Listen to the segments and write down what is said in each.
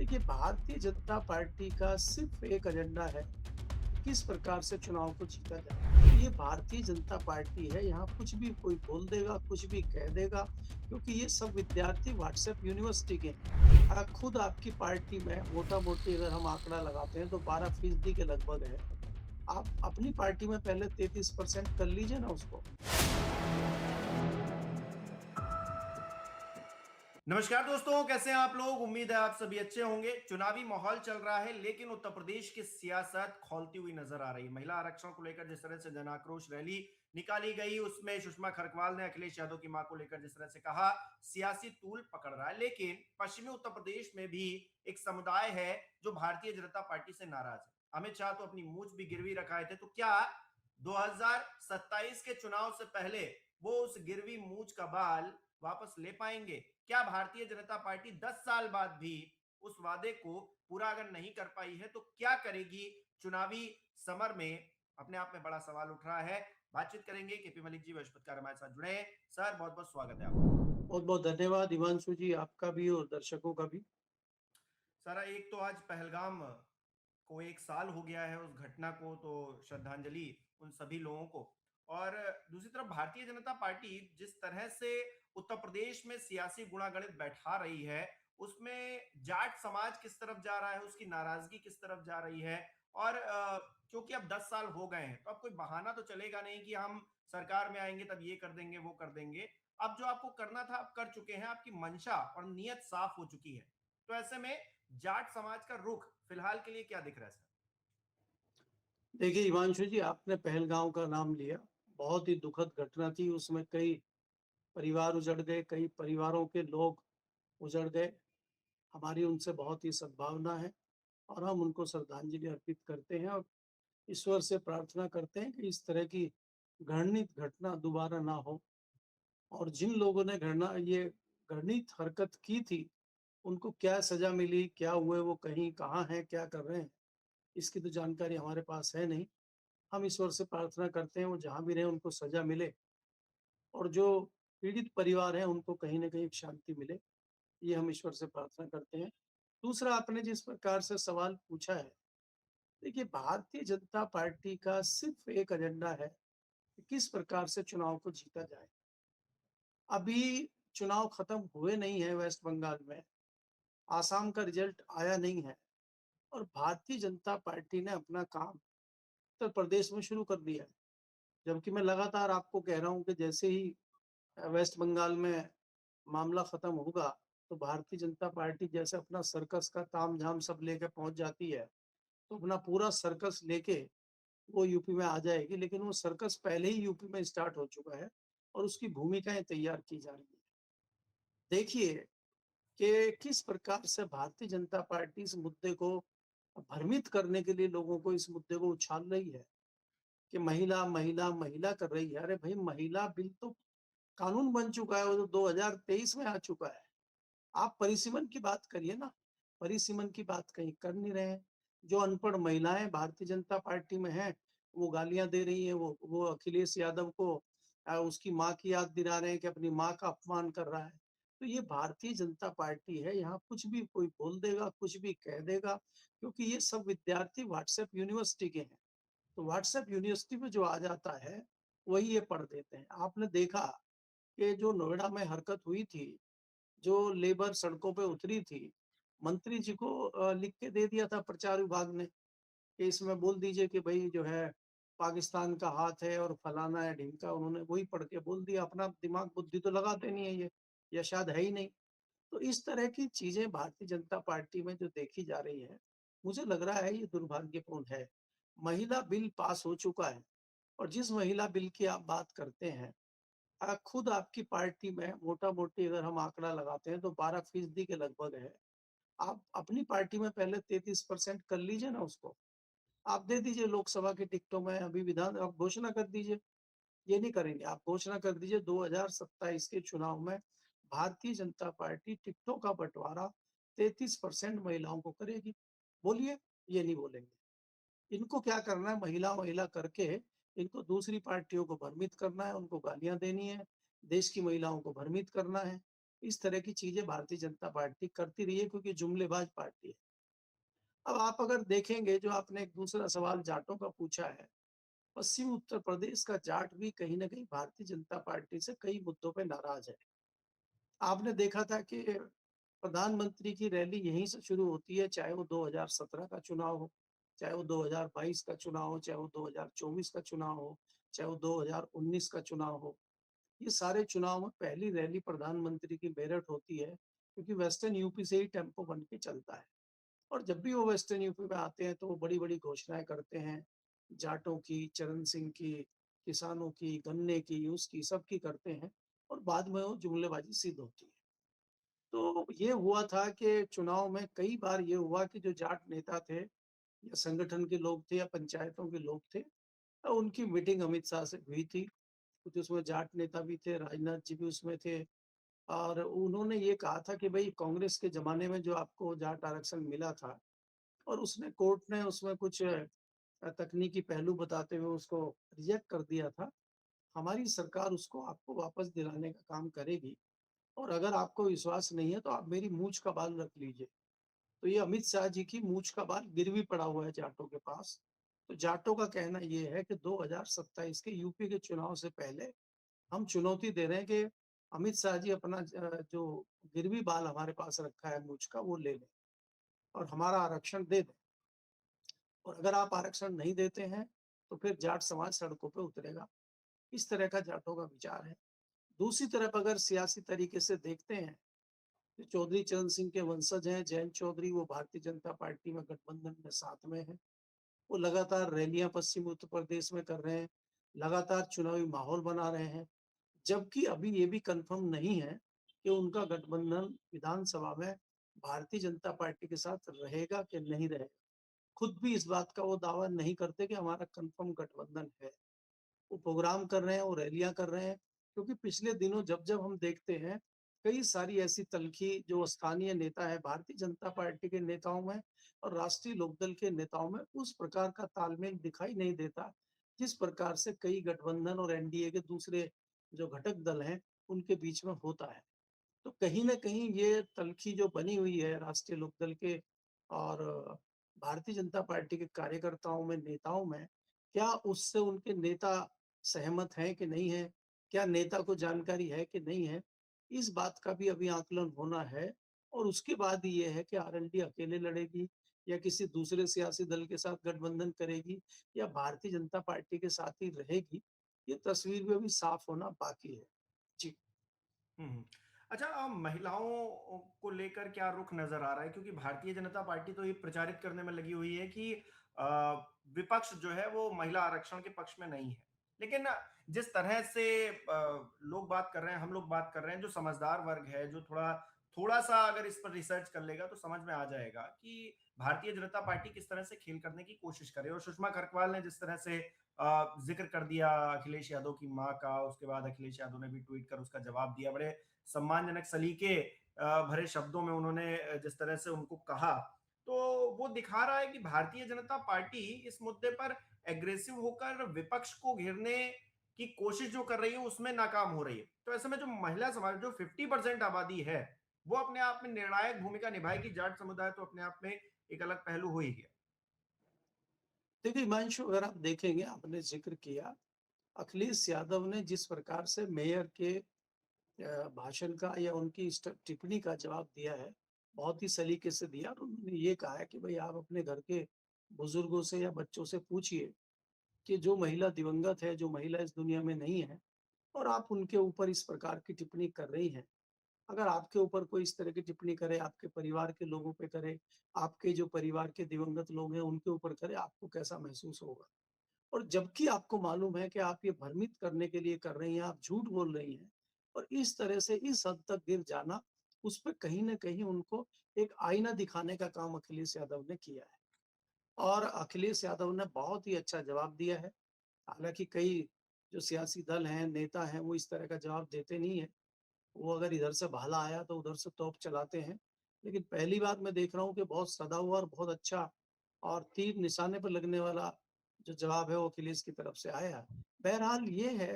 देखिए, भारतीय जनता पार्टी का सिर्फ एक एजेंडा है, किस प्रकार से चुनाव को जीता जाए। तो ये भारतीय जनता पार्टी है, यहाँ कुछ भी कोई बोल देगा, कुछ भी कह देगा, क्योंकि ये सब विद्यार्थी व्हाट्सएप यूनिवर्सिटी के हैं। खुद आपकी पार्टी में मोटा-मोटी अगर हम आंकड़ा लगाते हैं तो 12% के लगभग है। आप अपनी पार्टी में पहले 33% कर लीजिए ना उसको। नमस्कार दोस्तों, कैसे हैं आप लोग। उम्मीद है आप सभी अच्छे होंगे। चुनावी माहौल चल रहा है, लेकिन उत्तर प्रदेश की सियासत खौलती हुई नजर आ रही है। महिला आरक्षण को लेकर जिस तरह से जन आक्रोश रैली निकाली गई, उसमें सुषमा खरगवाल ने अखिलेश यादव की मां को लेकर जिस तरह से कहा, सियासी तूल पकड़ रहा है। लेकिन पश्चिमी उत्तर प्रदेश में भी एक समुदाय है जो भारतीय जनता पार्टी से नाराज है। अमित शाह तो अपनी मूंछ भी गिरवी रखाए थे, तो क्या 2027 के चुनाव से पहले वो उस गिरवी मूंछ का बाल वापस ले पाएंगे? क्या भारतीय जनता पार्टी 10 साल बाद भी उस वादे को पूरा अगर नहीं कर पाई है तो क्या करेगी चुनावी समर में? अपने आप में बड़ा सवाल उठ रहा है। बातचीत करेंगे। केपी मलिक जी बृहस्पतिवार हमारे साथ जुड़े हैं। सर, बहुत बहुत स्वागत है आपका। बहुत-बहुत धन्यवाद हिमांशु जी, आपका भी और दर्शकों का भी। सर, एक तो आज पहलगाम को 1 साल हो गया है उस घटना को, तो श्रद्धांजलि उन सभी लोगों को। और दूसरी तरफ भारतीय जनता पार्टी जिस तरह से उत्तर प्रदेश में सियासी गुणागणित बैठा रही है, उसमें जाट समाज किस तरफ जा रहा है, उसकी नाराजगी किस तरफ जा रही है। और क्योंकि अब 10 साल हो गए हैं, तो अब कोई बहाना तो चलेगा नहीं कि हम सरकार में आएंगे तब ये कर देंगे वो कर देंगे। अब जो आपको करना था आप कर चुके हैं, आपकी मंशा और नीयत साफ हो चुकी है। तो ऐसे में जाट समाज का रुख फिलहाल के लिए क्या दिख रहा है सर? देखिए हिमांशु जी, आपने पहलगाँव का नाम लिया। बहुत ही दुखद घटना थी, उसमें कई परिवार उजड़ गए, कई परिवारों के लोग उजड़ गए। हमारी उनसे बहुत ही सद्भावना है और हम उनको श्रद्धांजलि अर्पित करते हैं और ईश्वर से प्रार्थना करते हैं कि इस तरह की घृणित घटना दोबारा ना हो। और जिन लोगों ने ये घृणित हरकत की थी, उनको क्या सज़ा मिली, क्या हुए, वो कहीं कहाँ हैं, क्या कर रहे हैं, इसकी तो जानकारी हमारे पास है नहीं। हम ईश्वर से प्रार्थना करते हैं वो जहाँ भी रहें उनको सज़ा मिले और जो पीड़ित परिवार हैं उनको कहीं न कहीं एक शांति मिले, ये हम ईश्वर से प्रार्थना करते हैं। दूसरा, आपने जिस प्रकार से सवाल पूछा है, देखिए भारतीय जनता पार्टी का सिर्फ़ एक एजेंडा है कि किस प्रकार से चुनाव को जीता जाए। अभी चुनाव खत्म हुए नहीं हैं वेस्ट बंगाल में, आसाम का रिज़ल्ट आया नहीं है और भारतीय जनता पार्टी ने अपना काम उत्तर प्रदेश में शुरू कर दिया है। जबकि मैं लगातार आपको कह रहा हूँ कि जैसे ही वेस्ट बंगाल में मामला खत्म होगा, तो भारतीय जनता पार्टी जैसे अपना सर्कस का तामझाम सब लेके पहुँच जाती है, तो अपना पूरा सर्कस लेके वो यूपी में आ जाएगी, लेकिन वो सर्कस पहले ही यूपी में स्टार्ट हो चुका है और उसकी भूमिकाएँ तैयार की जा रही हैं। देखिए कि किस प्रकार से भारतीय जनता पार्टी इस मुद्दे को भ्रमित करने के लिए लोगों को इस मुद्दे को उछाल रही है कि महिला, महिला, महिला कर रही है। अरे भई, महिला बिल तो कानून बन चुका है, वो तो 2023 में आ चुका है। आप परिसीमन की बात करिए ना, परिसीमन की बात कहीं कर नहीं रहे हैं। जो अनपढ़ महिलाएँ भारतीय जनता पार्टी में हैं, वो गालियाँ दे रही हैं, वो अखिलेश यादव को उसकी माँ की याद दिला रहे हैं कि अपनी माँ का अपमान कर रहा है। तो ये भारतीय जनता पार्टी है, यहाँ कुछ भी कोई बोल देगा, कुछ भी कह देगा, क्योंकि ये सब विद्यार्थी व्हाट्सएप यूनिवर्सिटी के हैं। तो व्हाट्सएप यूनिवर्सिटी में जो आ जाता है, वही ये पढ़ देते हैं। आपने देखा कि जो नोएडा में हरकत हुई थी, जो लेबर सड़कों पे उतरी थी, मंत्री जी को लिख के दे दिया था प्रचार विभाग ने कि इसमें बोल दीजिए कि भई जो है पाकिस्तान का हाथ है और फलाना है, ढिमका, उन्होंने वही पढ़ के बोल दिया। अपना दिमाग बुद्धि तो लगाते नहीं है ये, या शायद है ही नहीं। तो इस तरह की चीज़ें भारतीय जनता पार्टी में जो देखी जा रही है, मुझे लग रहा है ये दुर्भाग्यपूर्ण है। महिला बिल पास हो चुका है और जिस महिला बिल की आप बात करते हैं, खुद आपकी पार्टी में मोटा-मोटी अगर हम आंकड़ा लगाते हैं तो 12% के लगभग है। आप अपनी पार्टी में पहले 33% कर लीजिए ना उसको। आप दे दीजिए लोकसभा की टिकटों में, अभी विधान आप घोषणा कर दीजिए। ये नहीं करेंगे, आप घोषणा कर दीजिए 2027 के चुनाव में भारतीय जनता पार्टी टिकटों का बँटवारा 33% महिलाओं को करेगी। बोलिए, ये नहीं बोलेंगे। इनको क्या करना है, महिला-महिला करके इनको दूसरी पार्टियों को भ्रमित करना है, उनको गालियाँ देनी है, देश की महिलाओं को भ्रमित करना है। इस तरह की चीजें भारतीय जनता पार्टी करती रही है क्योंकि जुमलेबाज पार्टी है। अब आप अगर देखेंगे जो आपने एक दूसरा सवाल जाटों का पूछा है, पश्चिमी उत्तर प्रदेश का जाट भी कहीं न कहीं भारतीय जनता पार्टी से कई मुद्दों पे नाराज है। आपने देखा था कि प्रधानमंत्री की रैली यहीं से शुरू होती है, चाहे वो 2017 का चुनाव हो, चाहे वो 2022 का चुनाव हो, चाहे वो 2024 का चुनाव हो, चाहे वो 2019 का चुनाव हो। ये सारे चुनाव में पहली रैली प्रधानमंत्री की मेरठ होती है, क्योंकि वेस्टर्न यूपी से ही टेम्पो बन के चलता है। और जब भी वो वेस्टर्न यूपी में आते हैं, तो वो बड़ी-बड़ी घोषणाएँ करते हैं, जाटों की, चरण सिंह की, किसानों की, गन्ने की, उसकी, सबकी करते हैं और बाद में वो जुमलेबाज़ी सिद्ध होती है। तो ये हुआ था कि चुनाव में कई बार ये हुआ कि जो जाट नेता थे या संगठन के लोग थे या पंचायतों के लोग थे, उनकी मीटिंग अमित शाह से हुई थी। कुछ उसमें जाट नेता भी थे, राजनाथ जी भी उसमें थे और उन्होंने ये कहा था कि भई कांग्रेस के ज़माने में जो आपको जाट आरक्षण मिला था और उसने कोर्ट ने उसमें कुछ तकनीकी पहलू बताते हुए उसको रिजेक्ट कर दिया था। हमारी सरकार उसको आपको वापस दिलाने का काम करेगी और अगर आपको विश्वास नहीं है तो आप मेरी मूंछ का बाल रख लीजिए। तो ये अमित शाह जी की मूंछ का बाल गिरवी पड़ा हुआ है जाटों के पास। तो जाटों का कहना ये है कि 2027 के यूपी के चुनाव से पहले हम चुनौती दे रहे हैं कि अमित शाह जी अपना जो गिरवी बाल हमारे पास रखा है मूंछ का वो ले लें और हमारा आरक्षण दे दें। और अगर आप आरक्षण नहीं देते हैं, तो फिर जाट समाज सड़कों पे उतरेगा। इस तरह का जाटों का विचार है। दूसरी तरफ अगर सियासी तरीके से देखते हैं, तो चौधरी चरण सिंह के वंशज हैं, जयंत चौधरी, वो भारतीय जनता पार्टी में गठबंधन में साथ में हैं। वो लगातार रैलियाँ पश्चिमी उत्तर प्रदेश में कर रहे हैं, लगातार चुनावी माहौल बना रहे हैं। जबकि अभी ये भी कन्फर्म नहीं है कि उनका गठबंधन विधानसभा में भारतीय जनता पार्टी के साथ रहेगा कि नहीं रहेगा। खुद भी इस बात का वो दावा नहीं करते कि हमारा कन्फर्म गठबंधन है। वो प्रोग्राम कर रहे हैं, वो रैलियाँ कर रहे हैं, क्योंकि पिछले दिनों जब-जब हम देखते हैं, कई सारी ऐसी तल्खी जो स्थानीय नेता है भारतीय जनता पार्टी के नेताओं में और राष्ट्रीय लोकदल के नेताओं में उस प्रकार का तालमेल दिखाई नहीं देता, जिस प्रकार से कई गठबंधन और एनडीए के दूसरे जो घटक दल हैं, उनके बीच में होता है। तो कहीं न कहीं ये तल्खी जो बनी हुई है राष्ट्रीय लोकदल के और भारतीय जनता पार्टी के कार्यकर्ताओं में, नेताओं में, क्या उससे उनके नेता सहमत हैं कि नहीं हैं? क्या नेता को जानकारी है कि नहीं है? इस बात का भी अभी आकलन होना है और उसके बाद ये है कि आरएलडी अकेले लड़ेगी या किसी दूसरे सियासी दल के साथ गठबंधन करेगी या भारतीय जनता पार्टी के साथ ही रहेगी। ये तस्वीर भी अभी साफ होना बाकी है। जी। हुँ। अच्छा, महिलाओं को लेकर क्या रुख नज़र आ रहा है? क्योंकि भारतीय जनता पार्टी तो ये प्रचारित करने में लगी हुई है कि अ, विपक्ष जो है वो महिला आरक्षण के पक्ष में नहीं है। लेकिन जिस तरह से लोग बात कर रहे हैं, हम लोग बात कर रहे हैं, जो समझदार वर्ग है, जो थोड़ा-सा अगर इस पर रिसर्च कर लेगा तो समझ में आ जाएगा कि भारतीय जनता पार्टी किस तरह से खेल करने की कोशिश कर रही है। और सुषमा कक्कड़ ने जिस तरह से ज़िक्र कर दिया अखिलेश यादव की माँ का, उसके बाद अखिलेश यादव ने भी ट्वीट कर उसका जवाब दिया। बड़े सम्मानजनक सलीके भरे शब्दों में उन्होंने जिस तरह से उनको कहा, तो वो दिखा रहा है कि भारतीय जनता पार्टी इस मुद्दे पर एग्रेसिव होकर विपक्ष को घेरने की कोशिश जो कर रही है, उसमें नाकाम हो रही है। तो ऐसे में जो महिला समाज, जो 50% आबादी है, वो अपने आप में निर्णायक भूमिका निभाएगी। जाट समुदाय तो अपने आप में एक अलग पहलू हो ही गया। देखिए हिमांशु, अगर आप देखेंगे, आपने ज़िक्र किया, अखिलेश यादव ने जिस प्रकार से मेयर के भाषण का या उनकी इस टिप्पणी का जवाब दिया है, बहुत ही सलीके से दिया और उन्होंने ये कहा है कि भई आप अपने घर के बुजुर्गों से या बच्चों से पूछिए कि जो महिला दिवंगत है, जो महिला इस दुनिया में नहीं है और आप उनके ऊपर इस प्रकार की टिप्पणी कर रही हैं। अगर आपके ऊपर कोई इस तरह की टिप्पणी करे, आपके परिवार के लोगों पे करे, आपके जो परिवार के दिवंगत लोग हैं, उनके ऊपर करे, आपको कैसा महसूस होगा? और जबकि आपको मालूम है कि आप ये भ्रमित करने के लिए कर रही हैं, आप झूठ बोल रही हैं और इस तरह से इस हद तक गिर जाना, उस पे कहीं न कहीं उनको एक आईना दिखाने का काम अखिलेश यादव ने किया है और अखिलेश यादव ने बहुत ही अच्छा जवाब दिया है। हालाँकि कई जो सियासी दल हैं, नेता हैं, वो इस तरह का जवाब देते नहीं हैं। वो अगर इधर से भाला आया तो उधर से तोप चलाते हैं। लेकिन पहली बार मैं देख रहा हूँ कि बहुत सधा हुआ और बहुत अच्छा और तीर निशाने पर लगने वाला जो जवाब है वो अखिलेश की तरफ से आया है। बहरहाल ये है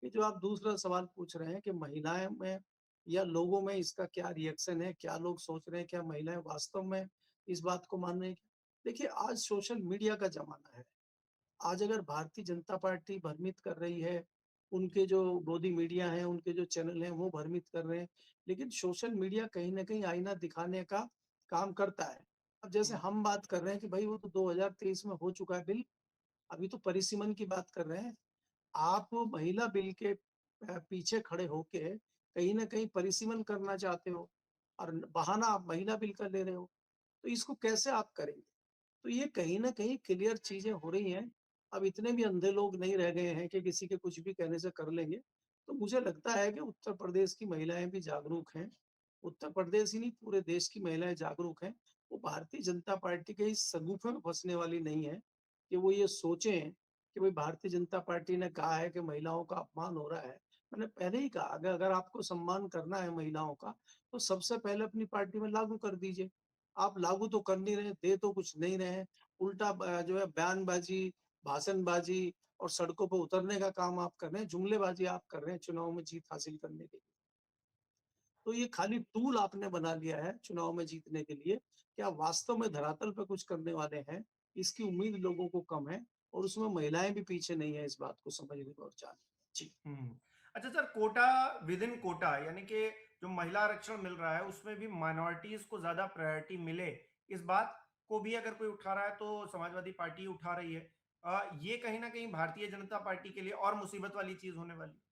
कि जो आप दूसरा सवाल पूछ रहे हैं कि महिलाएँ में या लोगों में इसका क्या रिएक्शन है, क्या लोग सोच रहे हैं, क्या महिलाएँ वास्तव में इस बात को मान रही हैं? देखिए, आज सोशल मीडिया का ज़माना है। आज अगर भारतीय जनता पार्टी भ्रमित कर रही है, उनके जो गोदी मीडिया हैं, उनके जो चैनल हैं, वो भ्रमित कर रहे हैं, लेकिन सोशल मीडिया कहीं न कहीं आईना दिखाने का काम करता है। अब जैसे हुँ, हम बात कर रहे हैं कि भई वो तो 2023 में हो चुका है बिल, अभी तो परिसीमन की बात कर रहे हैं। आप महिला बिल के पीछे खड़े होके कहीं न कहीं परिसीमन करना चाहते हो और बहाना आप महिला बिल का ले रहे हो, तो इसको कैसे आप करेंगे? तो ये कहीं न कहीं क्लियर चीज़ें हो रही हैं। अब इतने भी अंधे लोग नहीं रह गए हैं कि किसी के कुछ भी कहने से कर लेंगे। तो मुझे लगता है कि उत्तर प्रदेश की महिलाएँ भी जागरूक हैं। उत्तर प्रदेश ही नहीं, पूरे देश की महिलाएँ जागरूक हैं। वो भारतीय जनता पार्टी के इस सगुफे में फँसने वाली नहीं है, कि वो ये सोचें कि भई भारतीय जनता पार्टी ने कहा है कि महिलाओं का अपमान हो रहा है। मैंने पहले ही कहा अगर अगर आपको सम्मान करना है महिलाओं का, तो सबसे पहले अपनी पार्टी में लागू कर दीजिए। आप लागू तो कर नहीं रहे, दे तो कुछ नहीं रहे हैं। उल्टा जो है बयानबाज़ी, भाषणबाज़ी और सड़कों पे उतरने का काम आप कर रहे हैं, जुमलेबाज़ी आप कर रहे हैं चुनाव में जीत हासिल करने के लिए। तो ये खाली टूल आपने बना लिया है चुनाव में जीतने के लिए, क्या वास्तव में धरातल पे कुछ करने वाले हैं, इसकी उम्मीद लोगों को कम है और उसमें महिलाएँ भी पीछे नहीं है इस बात को समझने और जानने में। जी। हुँ। अच्छा sir, quota within quota यानी कि जो महिला आरक्षण मिल रहा है, उसमें भी माइनॉरिटीज़ को ज़्यादा प्रायोरिटी मिले, इस बात को भी अगर कोई उठा रहा है, तो समाजवादी पार्टी उठा रही है। ये कहीं न कहीं भारतीय जनता पार्टी के लिए और मुसीबत वाली चीज़ होने वाली है।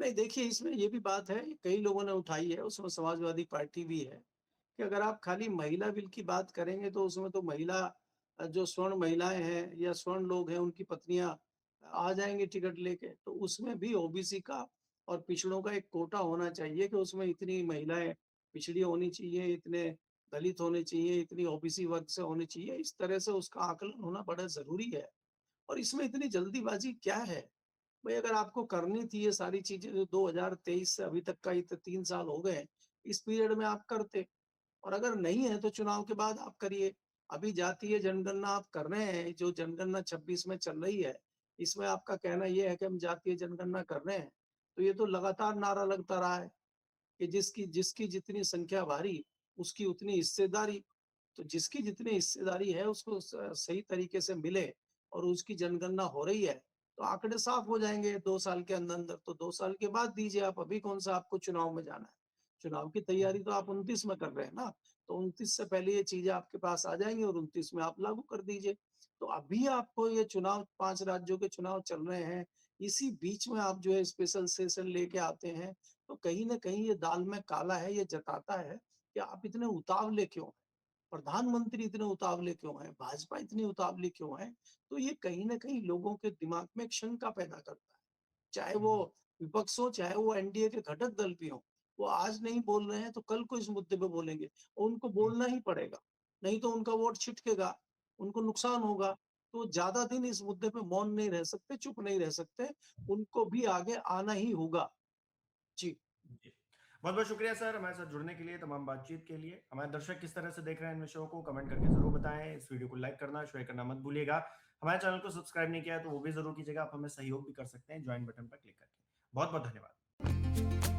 नहीं देखिए इसमें ये भी बात है, कई लोगों ने उठाई है, उसमें समाजवादी पार्टी भी है। कि अगर आप खाली महिला बिल की बात करेंगे तो उसमें तो महिला जो स्वर्ण महिलाएँ हैं या स्वर्ण लोग हैं उनकी पत्नियाँ आ जाएँगी टिकट लेके। तो उसमें भी ओबीसी का और पिछड़ों का एक कोटा होना चाहिए कि उसमें इतनी महिलाएँ पिछड़ी होनी चाहिए, इतने दलित होने चाहिए, इतनी ओबीसी वर्ग से होनी चाहिए। इस तरह से उसका आकलन होना बड़ा ज़रूरी है। और इसमें इतनी जल्दीबाज़ी क्या है? भई अगर आपको करनी थी ये सारी चीज़ें जो 2023 से अभी तक का ये तो 3 साल हो गए, इस पीरियड में आप करते। और अगर नहीं है तो चुनाव के बाद आप करिए। अभी जातीय जनगणना आप कर रहे हैं, जो जनगणना 26 में चल रही है, इसमें आपका कहना ये है कि हम जातीय जनगणना कर रहे हैं। तो ये तो लगातार नारा लगता रहा है कि जिसकी जिसकी जितनी संख्या भारी, उसकी उतनी हिस्सेदारी। तो जिसकी जितनी हिस्सेदारी है उसको सही तरीके से मिले और उसकी जनगणना हो रही है, तो आंकड़े साफ हो जाएँगे 2 साल के अंदर-अंदर। तो 2 साल के बाद दीजिए आप, अभी कौन-सा आपको चुनाव में जाना है। चुनाव की तैयारी तो आप 29 में कर रहे हैं ना, तो 29 से पहले ये चीज़ें आपके पास आ जाएँगी और 29 में आप लागू कर दीजिए। तो अभी आपको ये चुनाव 5 राज्यों के चुनाव चल रहे हैं, इसी बीच में आप जो है स्पेशल सेशन लेके आते हैं, तो कहीं न कहीं ये दाल में काला है, ये जताता है कि आप इतने उतावले क्यों हैं? प्रधानमंत्री इतने उतावले क्यों हैं? भाजपा इतनी उतावली क्यों है? तो ये कहीं न कहीं लोगों के दिमाग में एक शंका पैदा करता है। चाहे वो हुँ, विपक्ष हो, चाहे वो एनडीए के घटक दल भी हों। वो आज नहीं बोल रहे हैं तो कल को इस मुद्दे पे बोलेंगे और उनको हुँ, बोलना ही पड़ेगा। नहीं तो उनका वोट छिटकेगा, उनको नुकसान होगा। तो ज़्यादा दिन इस मुद्दे पे मौन नहीं रह सकते, चुप नहीं रह सकते। उनको भी आगे आना ही होगा। जी। जी। बहुत-बहुत शुक्रिया सर हमारे साथ जुड़ने के लिए, तमाम बातचीत के लिए। हमारे दर्शक किस तरह से देख रहे हैं इन विषयों को कमेंट करके ज़रूर बताएँ। इस वीडियो को लाइक करना, शेयर करना मत भूलिएगा। हमारे चैनल को सब्सक्राइब नहीं किया है तो वो भी ज़रूर कीजिएगा। आप हमें सहयोग भी कर सकते हैं जॉइन बटन पर क्लिक करके। बहुत-बहुत धन्यवाद।